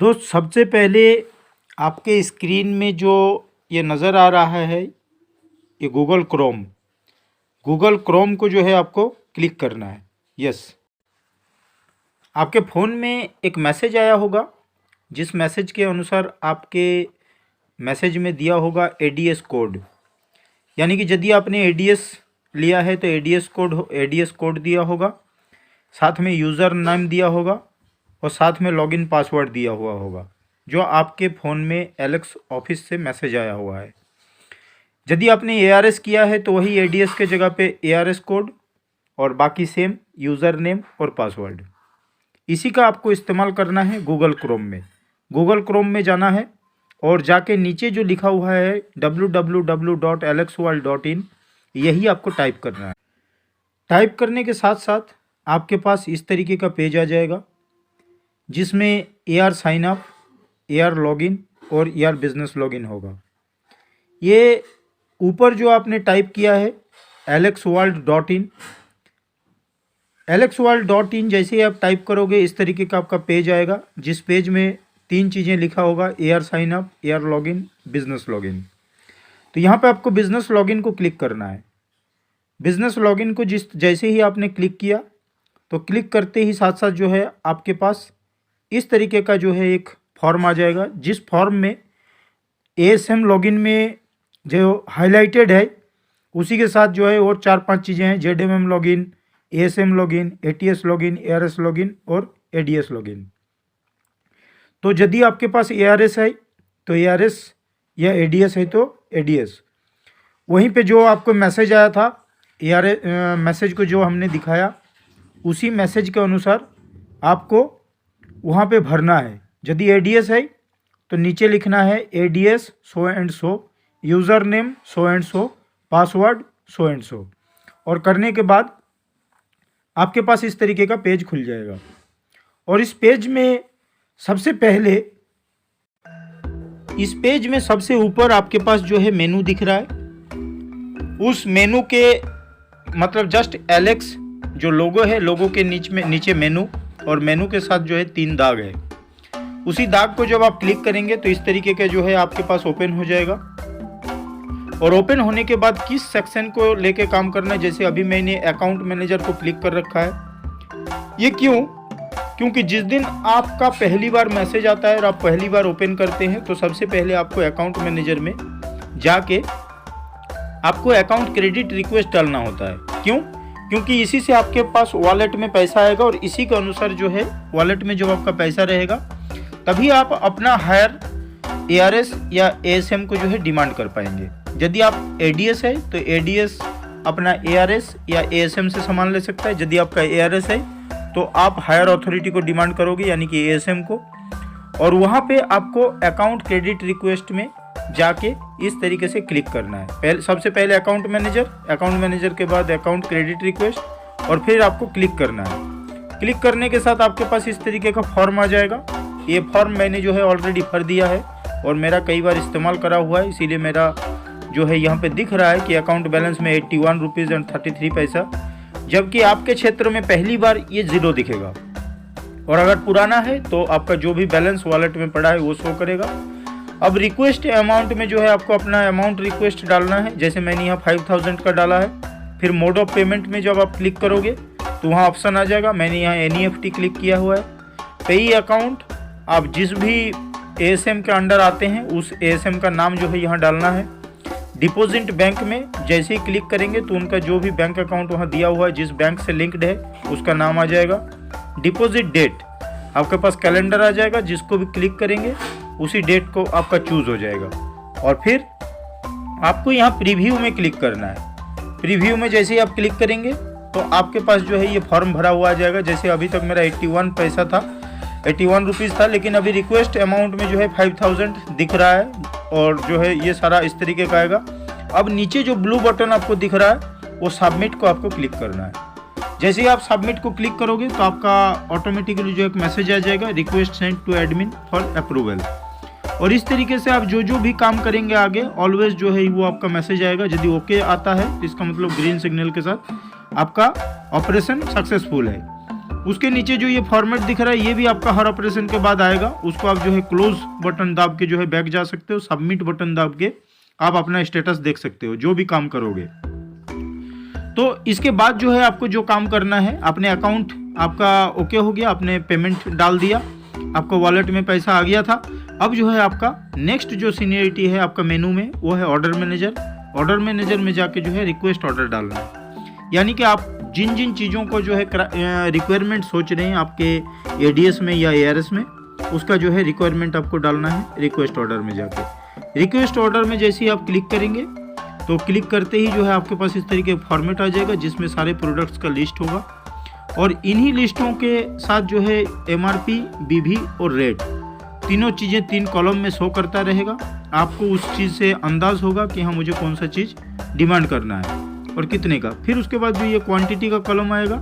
दोस्त, सबसे पहले आपके स्क्रीन में जो ये नज़र आ रहा है, ये गूगल क्रोम को जो है आपको क्लिक करना है। यस, आपके फ़ोन में एक मैसेज आया होगा, जिस मैसेज के अनुसार आपके मैसेज में दिया होगा एडीएस कोड। यानी कि यदि आपने एडीएस लिया है तो एडीएस कोड दिया होगा, साथ में यूज़र नेम दिया होगा और साथ में लॉगिन पासवर्ड दिया हुआ होगा, जो आपके फ़ोन में एलेक्स ऑफिस से मैसेज आया हुआ है। यदि आपने एआरएस किया है तो वही एडीएस के जगह पे एआरएस कोड और बाकी सेम यूज़र नेम और पासवर्ड। इसी का आपको इस्तेमाल करना है गूगल क्रोम में जाना है और जाके नीचे जो लिखा हुआ है www.alexworld.in, यही आपको टाइप करना है। टाइप करने के साथ साथ आपके पास इस तरीके का पेज आ जाएगा, जिसमें AR sign up, AR login और AR बिजनेस लॉगिन होगा। ये ऊपर जो आपने टाइप किया है alexworld.in जैसे ही आप टाइप करोगे इस तरीके का आपका पेज आएगा, जिस पेज में 3 चीज़ें लिखा होगा, AR sign up, AR login, business login. तो यहाँ पे आपको बिजनेस लॉगिन को क्लिक करना है। बिजनेस लॉगिन को जैसे ही आपने क्लिक किया तो क्लिक करते ही साथ साथ जो है आपके पास इस तरीके का जो है एक फॉर्म आ जाएगा, जिस फॉर्म में ASM लॉगिन में जो हाईलाइटेड है उसी के साथ जो है और 4-5 चीज़ें हैं, ZMM login, ASM login, ATS login, ARS login और ADS लॉगिन। तो यदि आपके पास ARS है तो ARS या ADS है तो ADS। वहीं पे जो आपको मैसेज आया था, मैसेज को जो हमने दिखाया उसी मैसेज के अनुसार आपको वहाँ पे भरना है। यदि ADS है तो नीचे लिखना है ADS so and so, user name so and so, password so and so, और करने के बाद आपके पास इस तरीके का पेज खुल जाएगा। और इस पेज में सबसे ऊपर आपके पास जो है मेनू दिख रहा है। उस मेनू के मतलब जस्ट एलेक्स जो लोगो है, लोगो के नीचे मेनू और मेनू के साथ जो है 3 दाग है। उसी दाग को जब आप क्लिक करेंगे तो इस तरीके का जो है आपके पास ओपन हो जाएगा। और ओपन होने के बाद किस सेक्शन को लेके काम करना है, जैसे अभी मैंने अकाउंट मैनेजर को क्लिक कर रखा है। ये क्योंकि जिस दिन आपका पहली बार मैसेज आता है और आप पहली बार ओपन करते हैं तो सबसे पहले आपको अकाउंट मैनेजर में जाके आपको अकाउंट क्रेडिट रिक्वेस्ट डालना होता है। क्योंकि इसी से आपके पास वॉलेट में पैसा आएगा और इसी के अनुसार जो है वॉलेट में जो आपका पैसा रहेगा तभी आप अपना हायर ARS या ASM को जो है डिमांड कर पाएंगे। यदि आप ADS है तो ADS अपना ARS या ASM से सामान ले सकता है। यदि आपका ARS है तो आप हायर अथॉरिटी को डिमांड करोगे, यानी कि ASM को, और वहाँ पे आपको अकाउंट क्रेडिट रिक्वेस्ट में जाके इस तरीके से क्लिक करना है। सबसे पहले अकाउंट मैनेजर के बाद अकाउंट क्रेडिट रिक्वेस्ट और फिर आपको क्लिक करना है। क्लिक करने के साथ आपके पास इस तरीके का फॉर्म आ जाएगा। ये फॉर्म मैंने जो है ऑलरेडी भर दिया है और मेरा कई बार इस्तेमाल करा हुआ है, इसीलिए मेरा जो है यहाँ पे दिख रहा है कि अकाउंट बैलेंस में 81 रुपीज़ एंड 33 पैसा, जबकि आपके क्षेत्र में पहली बार ये 0 दिखेगा। और अगर पुराना है तो आपका जो भी बैलेंस वॉलेट में पड़ा है वो शो करेगा। अब रिक्वेस्ट अमाउंट में जो है आपको अपना अमाउंट रिक्वेस्ट डालना है, जैसे मैंने यहाँ 5000 का डाला है। फिर मोड ऑफ पेमेंट में जब आप क्लिक करोगे तो वहाँ ऑप्शन आ जाएगा, मैंने यहाँ NEFT क्लिक किया हुआ है। पेई अकाउंट, आप जिस भी ASM के अंडर आते हैं उस ASM का नाम जो है यहाँ डालना है। डिपॉजिट बैंक में जैसे ही क्लिक करेंगे तो उनका जो भी बैंक अकाउंट वहाँ दिया हुआ है, जिस बैंक से लिंक्ड है, उसका नाम आ जाएगा। डिपॉजिट डेट, आपके पास कैलेंडर आ जाएगा, जिसको भी क्लिक करेंगे उसी डेट को आपका चूज़ हो जाएगा। और फिर आपको यहाँ प्रीव्यू में क्लिक करना है। प्रीव्यू में जैसे ही आप क्लिक करेंगे तो आपके पास जो है ये फॉर्म भरा हुआ आ जाएगा। जैसे अभी तक मेरा 81 पैसा था, 81 रुपीज़ था, लेकिन अभी रिक्वेस्ट अमाउंट में जो है 5000 दिख रहा है और जो है ये सारा इस तरीके का आएगा। अब नीचे जो ब्लू बटन आपको दिख रहा है वो सबमिट को आपको क्लिक करना है। जैसे ही आप सबमिट को क्लिक करोगे तो आपका ऑटोमेटिकली जो एक मैसेज आ जाएगा, request send to admin for approval. और इस तरीके से आप जो भी काम करेंगे आगे ऑलवेज जो है वो आपका मैसेज आएगा। यदि ओके आता है तो इसका मतलब ग्रीन सिग्नल के साथ आपका ऑपरेशन सक्सेसफुल है। उसके नीचे जो ये फॉर्मेट दिख रहा है ये भी आपका हर ऑपरेशन के बाद आएगा। उसको आप जो है क्लोज बटन दाब के जो है बैक जा सकते हो, सबमिट बटन दाब के आप अपना स्टेटस देख सकते हो जो भी काम करोगे। तो इसके बाद जो है आपको जो काम करना है, अपने अकाउंट आपका ओके हो गया, आपने पेमेंट डाल दिया, आपको वॉलेट में पैसा आ गया था। अब जो है आपका नेक्स्ट जो सीनियरिटी है आपका मेनू में वो है ऑर्डर मैनेजर। ऑर्डर मैनेजर में जाके जो है रिक्वेस्ट ऑर्डर डालना है, यानी कि आप जिन जिन चीज़ों को जो है रिक्वायरमेंट सोच रहे हैं आपके एडीएस में या एआरएस में, उसका जो है रिक्वायरमेंट आपको डालना है रिक्वेस्ट ऑर्डर में जाके। रिक्वेस्ट ऑर्डर में जैसे ही आप क्लिक करेंगे तो क्लिक करते ही जो है आपके पास इस तरीके का फॉर्मेट आ जाएगा जिसमें सारे प्रोडक्ट्स का लिस्ट होगा, और इन्हीं लिस्टों के साथ जो है एमआरपी, बीवी और रेट तीनों चीज़ें 3 कॉलम में शो करता रहेगा। आपको उस चीज़ से अंदाज़ होगा कि हाँ मुझे कौन सा चीज़ डिमांड करना है और कितने का। फिर उसके बाद जो ये क्वांटिटी का कॉलम आएगा,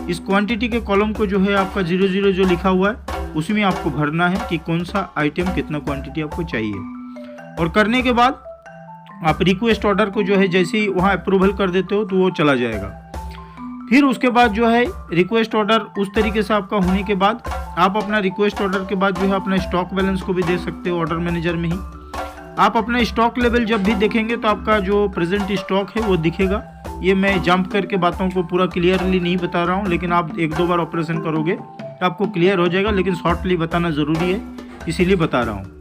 इस क्वांटिटी के कॉलम को जो है आपका 00 जो लिखा हुआ है उसमें आपको भरना है कि कौन सा आइटम कितना क्वांटिटी आपको चाहिए। और करने के बाद आप रिक्वेस्ट ऑर्डर को जो है जैसे ही वहाँ अप्रूवल कर देते हो तो वो चला जाएगा। फिर उसके बाद जो है रिक्वेस्ट ऑर्डर उस तरीके से आपका होने के बाद आप अपना रिक्वेस्ट ऑर्डर के बाद जो है अपना स्टॉक बैलेंस को भी दे सकते हो ऑर्डर मैनेजर में ही। आप अपना स्टॉक लेवल जब भी देखेंगे तो आपका जो प्रेजेंट स्टॉक है वो दिखेगा। ये मैं जंप करके बातों को पूरा क्लियरली नहीं बता रहा हूँ, लेकिन आप 1-2 बार ऑपरेशन करोगे तो आपको क्लियर हो जाएगा, लेकिन शॉर्टली बताना ज़रूरी है इसीलिए बता रहा हूँ।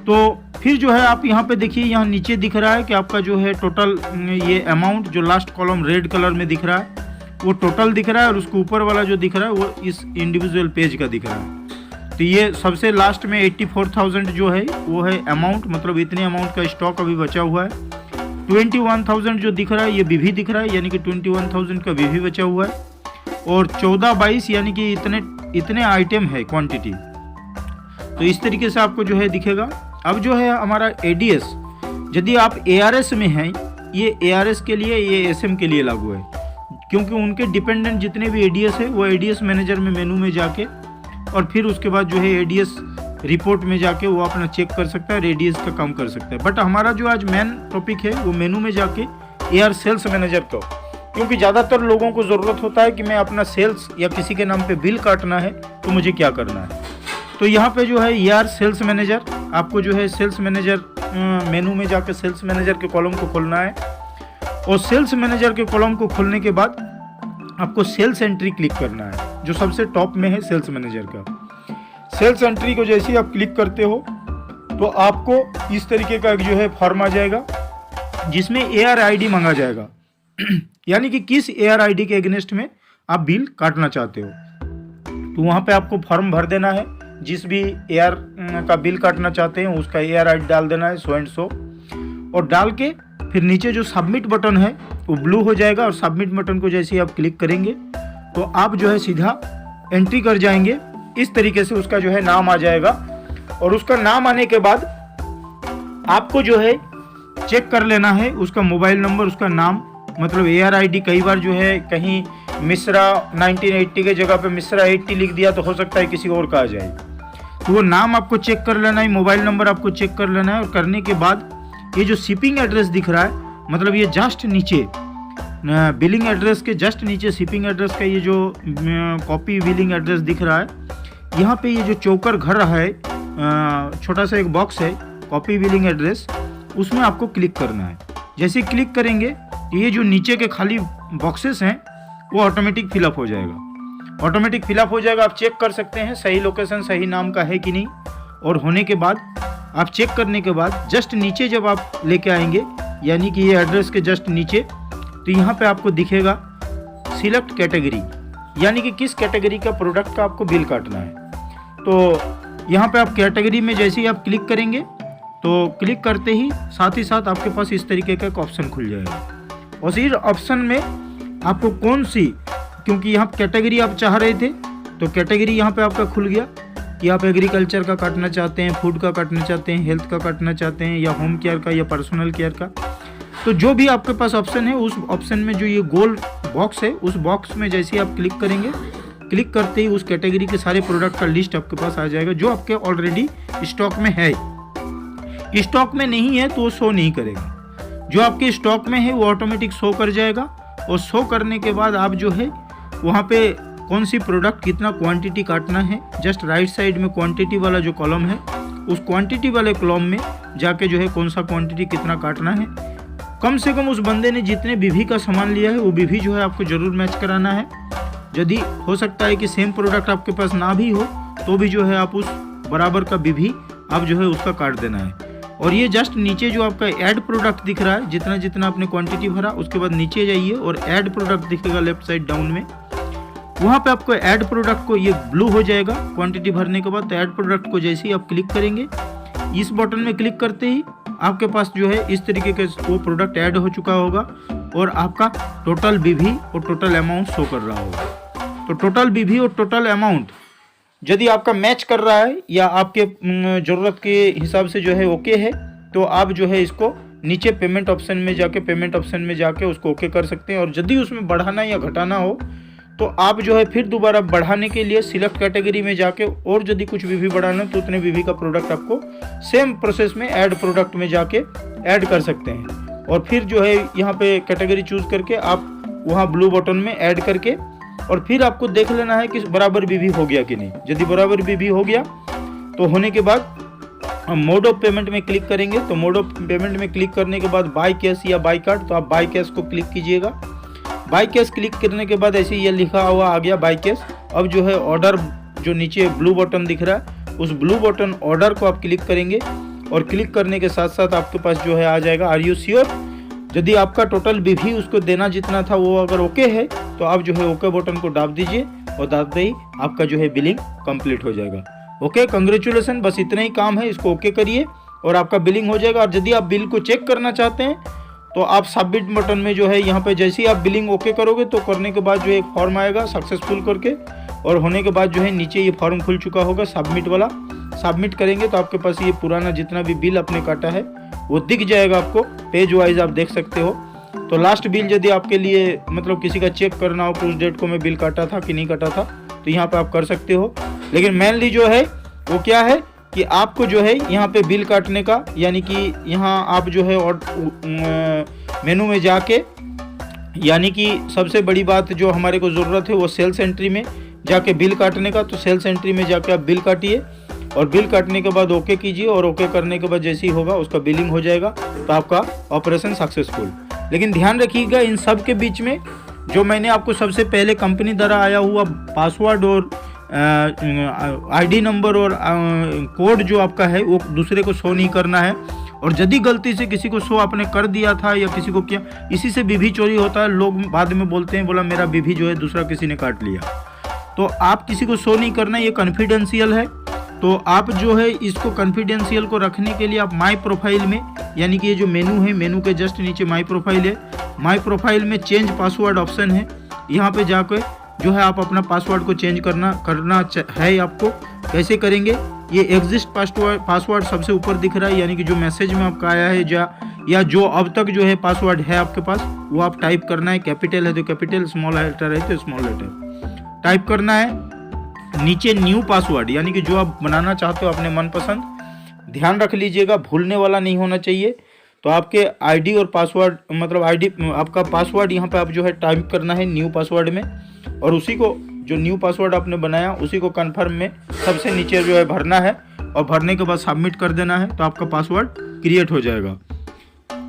तो फिर जो है आप यहाँ पे देखिए, यहाँ नीचे दिख रहा है कि आपका जो है टोटल ये अमाउंट जो लास्ट कॉलम रेड कलर में दिख रहा है वो टोटल दिख रहा है, और उसके ऊपर वाला जो दिख रहा है वो इस इंडिविजुअल पेज का दिख रहा है। तो ये सबसे लास्ट में 84,000 जो है वो है अमाउंट, मतलब इतने अमाउंट का स्टॉक अभी बचा हुआ है। 21,000 जो दिख रहा है ये बीवी दिख रहा है, यानी कि 21,000 का बीवी बचा हुआ है, और 14-22 यानी कि इतने आइटम है क्वांटिटी। तो इस तरीके से आपको जो है दिखेगा। अब जो है हमारा एडीएस, यदि आप एआरएस में हैं, ये एआरएस के लिए, ये एसएम के लिए लागू है, क्योंकि उनके डिपेंडेंट जितने भी एडीएस है वो एडीएस मैनेजर में मेनू में जाके और फिर उसके बाद जो है एडीएस रिपोर्ट में जाके वो अपना चेक कर सकता है, एडीएस का काम कर सकता है। बट हमारा जो आज मेन टॉपिक है वो मेनू में जाके एआर सेल्स मैनेजर को, क्योंकि ज़्यादातर लोगों को ज़रूरत होता है कि मैं अपना सेल्स या किसी के नाम पे बिल काटना है तो मुझे क्या करना है। तो यहाँ पे जो है एआर सेल्स मैनेजर, आपको जो है सेल्स मैनेजर मेनू में जाके सेल्स मैनेजर के कॉलम को खोलना है, और सेल्स मैनेजर के कॉलम को खोलने के बाद आपको सेल्स एंट्री क्लिक करना है जो सबसे टॉप में है सेल्स मैनेजर का। सेल्स एंट्री को जैसे ही आप क्लिक करते हो तो आपको इस तरीके का जो है फॉर्म आ जाएगा जिसमें एआर आईडी मांगा जाएगा यानी कि किस एआर आईडी के अगेंस्ट में आप बिल काटना चाहते हो। तो वहाँ पे आपको फॉर्म भर देना है, जिस भी एआर का बिल काटना चाहते हैं उसका एआर आईडी डाल देना है 100 and 100, और डाल के फिर नीचे जो सबमिट बटन है वो ब्लू हो जाएगा, और सबमिट बटन को जैसे ही आप क्लिक करेंगे तो आप जो है सीधा एंट्री कर जाएंगे। इस तरीके से उसका जो है नाम आ जाएगा, और उसका नाम आने के बाद आपको जो है चेक कर लेना है उसका मोबाइल नंबर, उसका नाम, मतलब एआर आईडी। कई बार जो है कहीं मिश्रा 1980 के जगह पे मिश्रा 80 लिख दिया तो हो सकता है किसी और का आ जाए, तो वो नाम आपको चेक कर लेना है, मोबाइल नंबर आपको चेक कर लेना है। और करने के बाद ये जो शिपिंग एड्रेस दिख रहा है, मतलब ये जस्ट नीचे बिलिंग एड्रेस के जस्ट नीचे शिपिंग एड्रेस का ये जो कॉपी बिलिंग एड्रेस दिख रहा है, यहाँ पे ये जो चौकर घर है, छोटा सा एक बॉक्स है कॉपी बिलिंग एड्रेस, उसमें आपको क्लिक करना है। जैसे क्लिक करेंगे तो ये जो नीचे के खाली बॉक्सेस हैं वो ऑटोमेटिक फिलअप हो जाएगा। ऑटोमेटिक फिलअप हो जाएगा, आप चेक कर सकते हैं सही लोकेशन सही नाम का है कि नहीं। और होने के बाद आप चेक करने के बाद जस्ट नीचे जब आप लेके आएंगे, यानी कि ये एड्रेस के जस्ट नीचे, तो यहाँ पे आपको दिखेगा सिलेक्ट कैटेगरी, यानी कि किस कैटेगरी का प्रोडक्ट का आपको बिल काटना है। तो यहाँ पे आप कैटेगरी में जैसे ही आप क्लिक करेंगे तो क्लिक करते ही साथ आपके पास इस तरीके का एक ऑप्शन खुल जाएगा, और इस ऑप्शन में आपको कौन सी, क्योंकि यहाँ कैटेगरी आप चाह रहे थे तो कैटेगरी यहाँ पे आपका खुल गया कि आप एग्रीकल्चर का काटना चाहते हैं, फूड का काटना चाहते हैं, हेल्थ का काटना चाहते हैं, या होम केयर का या पर्सनल केयर का। तो जो भी आपके पास ऑप्शन है उस ऑप्शन में जो ये गोल बॉक्स है उस बॉक्स में जैसे ही आप क्लिक करेंगे, क्लिक करते ही उस कैटेगरी के सारे प्रोडक्ट का लिस्ट आपके पास आ जाएगा जो आपके ऑलरेडी स्टॉक में है। स्टॉक में नहीं है तो वो शो नहीं करेगा, जो आपके स्टॉक में है वो ऑटोमेटिक शो कर जाएगा, और शो करने के बाद आप जो है वहाँ पे कौन सी प्रोडक्ट कितना क्वांटिटी काटना है, जस्ट राइट साइड में क्वांटिटी वाला जो कॉलम है उस क्वांटिटी वाले कॉलम में जाके जो है कौन सा क्वांटिटी कितना काटना है। कम से कम उस बंदे ने जितने बीवी का सामान लिया है वो बीवी जो है आपको ज़रूर मैच कराना है। यदि हो सकता है कि सेम प्रोडक्ट आपके पास ना भी हो तो भी जो है आप उस बराबर का बीवी आप जो है उसका काट देना है। और ये जस्ट नीचे जो आपका ऐड प्रोडक्ट दिख रहा है, जितना जितना आपने क्वांटिटी भरा उसके बाद नीचे जाइए और ऐड प्रोडक्ट दिखेगा लेफ्ट साइड डाउन में, वहाँ पे आपको ऐड प्रोडक्ट को ये ब्लू हो जाएगा क्वांटिटी भरने के बाद। तो ऐड प्रोडक्ट को जैसे ही आप क्लिक करेंगे, इस बटन में क्लिक करते ही आपके पास जो है इस तरीके के वो प्रोडक्ट ऐड हो चुका होगा और आपका टोटल बीवी और टोटल अमाउंट शो कर रहा होगा। तो टोटल बीवी और टोटल अमाउंट यदि आपका मैच कर रहा है या आपके ज़रूरत के हिसाब से जो है ओके है, तो आप जो है इसको नीचे पेमेंट ऑप्शन में जाके उसको ओके कर सकते हैं। और यदि उसमें बढ़ाना या घटाना हो तो आप जो है फिर दोबारा बढ़ाने के लिए सिलेक्ट कैटेगरी में जाके और यदि कुछ बीवी बढ़ाना तो उतने बीवी का प्रोडक्ट आपको सेम प्रोसेस में ऐड प्रोडक्ट में जाके ऐड कर सकते हैं। और फिर जो है यहाँ पे कैटेगरी चूज करके आप वहाँ ब्लू बटन में ऐड करके और फिर आपको देख लेना है कि बराबर बीवी हो गया कि नहीं। यदि बराबर बीवी हो गया तो होने के बाद हम मोड ऑफ पेमेंट में क्लिक करेंगे। तो मोड ऑफ पेमेंट में क्लिक करने के बाद बाय कैश या बाय कार्ड, तो आप बाय कैश को क्लिक कीजिएगा। बाय कैश क्लिक करने के बाद ऐसे ये लिखा हुआ आ गया बाय कैश। अब जो है ऑर्डर जो नीचे ब्लू बटन दिख रहा है उस ब्लू बटन ऑर्डर को आप क्लिक करेंगे और क्लिक करने के साथ साथ आपके पास जो है आ जाएगा आर यू श्योर। यदि आपका टोटल बीवी उसको देना जितना था वो अगर ओके है तो आप जो है ओके बटन को दाब दीजिए और दाबते ही आपका जो है बिलिंग कंप्लीट हो जाएगा। ओके, कंग्रेचुलेसन, बस इतना ही काम है, इसको ओके करिए और आपका बिलिंग हो जाएगा। और यदि आप बिल को चेक करना चाहते हैं तो आप सबमिट बटन में जो है यहाँ पे जैसे ही आप बिलिंग ओके करोगे तो करने के बाद जो है एक फॉर्म आएगा सक्सेसफुल करके, और होने के बाद जो है नीचे ये फॉर्म खुल चुका होगा सबमिट वाला। सबमिट करेंगे तो आपके पास ये पुराना जितना भी बिल आपने काटा है वो दिख जाएगा, आपको पेज वाइज आप देख सकते हो। तो लास्ट बिल यदि आपके लिए मतलब किसी का चेक करना हो कि उस डेट को मैं बिल काटा था कि नहीं काटा था तो यहाँ पे आप कर सकते हो। लेकिन मेनली जो है वो क्या है कि आपको जो है यहाँ पे बिल काटने का, यानी कि यहाँ आप जो है और मेनू में जाके, यानी कि सबसे बड़ी बात जो हमारे को ज़रूरत है वो सेल्स एंट्री में जाके बिल काटने का। तो सेल्स एंट्री में जाके आप बिल काटिए और बिल काटने के बाद ओके कीजिए और ओके करने के बाद जैसे ही होगा उसका बिलिंग हो जाएगा तो आपका ऑपरेशन सक्सेसफुल। लेकिन ध्यान रखिएगा इन सब के बीच में जो मैंने आपको सबसे पहले कंपनी द्वारा आया हुआ पासवर्ड और आईडी नंबर और कोड जो आपका है वो दूसरे को शो नहीं करना है। और यदि गलती से किसी को शो आपने कर दिया था या किसी को किया, इसी से बीवी चोरी होता है। लोग बाद में बोलते हैं बोला मेरा बीवी जो है दूसरा किसी ने काट लिया। तो आप किसी को शो नहीं करना, ये कॉन्फिडेंशियल है। तो आप जो है इसको कॉन्फिडेंशियल को रखने के लिए आप माई प्रोफाइल में, यानी कि ये जो मेनू है, मेनू के जस्ट नीचे माई प्रोफाइल है, माई प्रोफाइल में चेंज पासवर्ड ऑप्शन है। यहाँ पे जाकर जो है आप अपना पासवर्ड को चेंज करना है आपको। कैसे करेंगे, ये एग्जिस्ट पासवर्ड सबसे ऊपर दिख रहा है, यानी कि जो मैसेज में आपका आया है या जो अब तक जो है पासवर्ड है आपके पास वो आप टाइप करना है। कैपिटल है तो कैपिटल, स्मॉल लेटर है तो स्मॉल लेटर टाइप करना है। नीचे न्यू पासवर्ड, यानी कि जो आप बनाना चाहते हो अपने मनपसंद, ध्यान रख लीजिएगा भूलने वाला नहीं होना चाहिए। तो आपके आईडी और पासवर्ड मतलब आईडी आपका पासवर्ड यहाँ पे आप जो है टाइप करना है न्यू पासवर्ड में, और उसी को जो न्यू पासवर्ड आपने बनाया उसी को कन्फर्म में सबसे नीचे जो है भरना है और भरने के बाद सबमिट कर देना है तो आपका पासवर्ड क्रिएट हो जाएगा।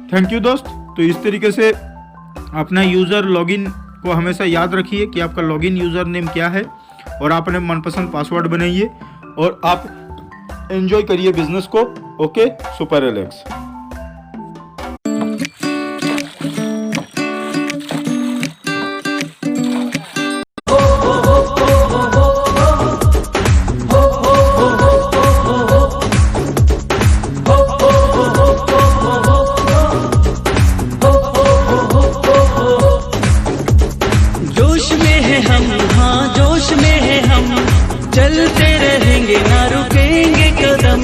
थैंक यू दोस्त। तो इस तरीके से अपना यूज़र लॉगिन को हमेशा याद रखिए कि आपका लॉगिन यूज़र नेम क्या है और आप अपने मनपसंद पासवर्ड बनाइए और आप एंजॉय करिए बिजनेस को। Okay, super Alex. चलते रहेंगे ना रुकेंगे कदम,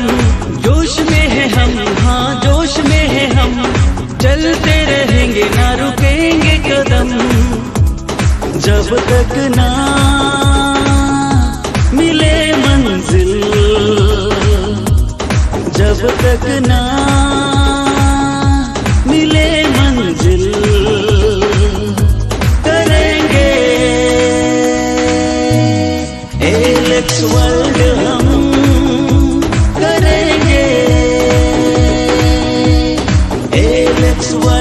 जोश में है हम, हाँ जोश में है हम, चलते रहेंगे ना रुकेंगे कदम, जब तक ना मिले मंजिल, जब तक ना मिले मंजिल, करेंगे एलेक्स वर्ल्ड हम करेंगे, एलेक्स वर्ल्ड